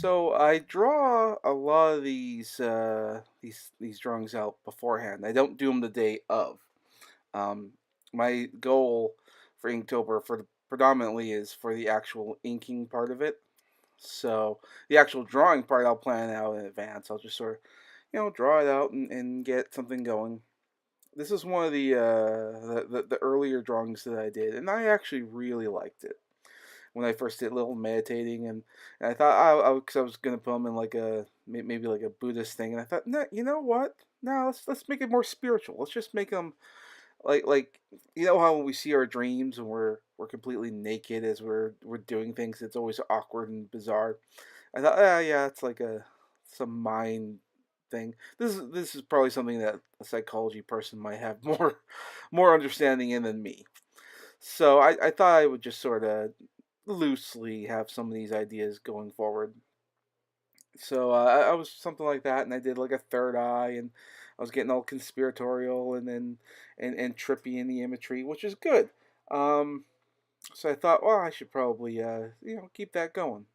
So I draw a lot of these drawings out beforehand. I don't do them the day of. My goal for Inktober predominantly is for the actual inking part of it. So the actual drawing part I'll plan out in advance. I'll just sort of, draw it out and get something going. This is one of the earlier drawings that I did, and I actually really liked it when I first did a little meditating, and I thought because I was gonna put them in like maybe like a Buddhist thing, and I thought, no, you know what? No, let's make it more spiritual. Let's just make them like how when we see our dreams and we're completely naked as we're doing things. It's always awkward and bizarre. I thought, yeah, it's like some mind thing. This is probably something that a psychology person might have more understanding in than me. So I thought I would just sort of loosely have some of these ideas going forward. So I was something like that, and I did like a third eye, and I was getting all conspiratorial and trippy in the imagery, which is good. Um, so I thought, well, I should probably keep that going.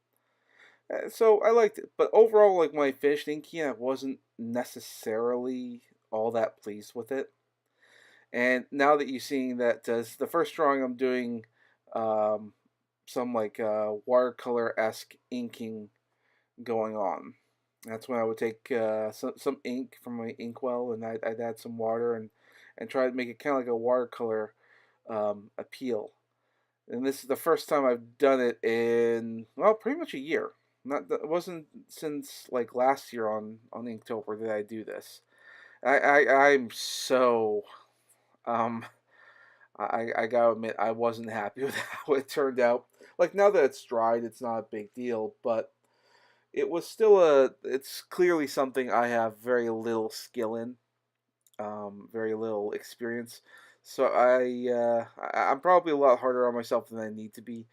So I liked it, but overall, like when I finished inking, I wasn't necessarily all that pleased with it. And now that you're seeing that, it's the first drawing I'm doing, um, some like watercolor esque inking going on. That's when I would take some ink from my inkwell, and I'd add some water and try to make it kind of like a watercolor appeal. And this is the first time I've done it in, well, pretty much a year. Not It wasn't since like last year on Inktober that I do this. I'm so um I gotta admit I wasn't happy with how it turned out. Like now that it's dried, it's not a big deal, but it's clearly something I have very little skill in, very little experience. So I'm probably a lot harder on myself than I need to be,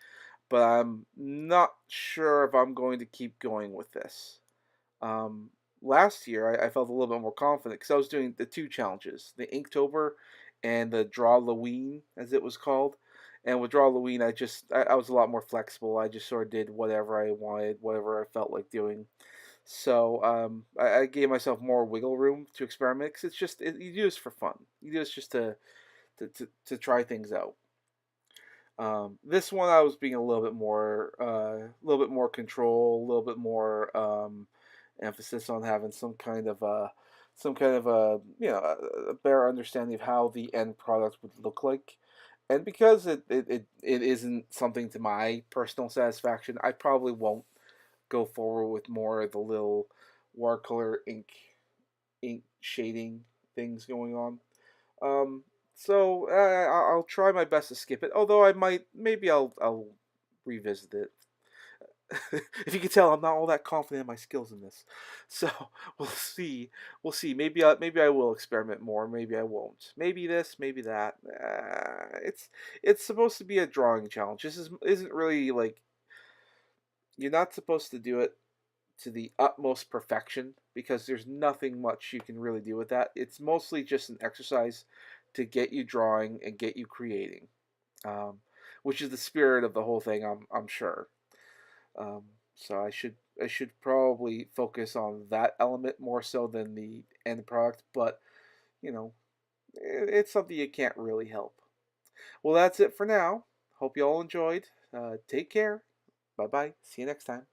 but I'm not sure if I'm going to keep going with this. Um, Last year I felt a little bit more confident because I was doing the two challenges, the Inktober and the Draw Halloween, as it was called. And with Draw Halloween, I was a lot more flexible. I just sort of did whatever I wanted, whatever I felt like doing. So I gave myself more wiggle room to experiment because you do this for fun. You do this just to try things out. This one I was being a little bit more control, a little bit more emphasis on having some kind of a better understanding of how the end product would look like. And because it isn't something to my personal satisfaction, I probably won't go forward with more of the little watercolor ink shading things going on. Um, so I'll try my best to skip it. Although maybe I'll revisit it. If you can tell, I'm not all that confident in my skills in this. So we'll see. We'll see. Maybe I will experiment more. Maybe I won't. Maybe this. Maybe that. It's supposed to be a drawing challenge. Isn't really like you're not supposed to do it to the utmost perfection because there's nothing much you can really do with that. It's mostly just an exercise to get you drawing and get you creating, um, which is the spirit of the whole thing. I'm sure. Um, so I should probably focus on that element more so than the end product. But you know, it's something you can't really help. Well, that's it for now. Hope you all enjoyed. Take care. Bye bye. See you next time.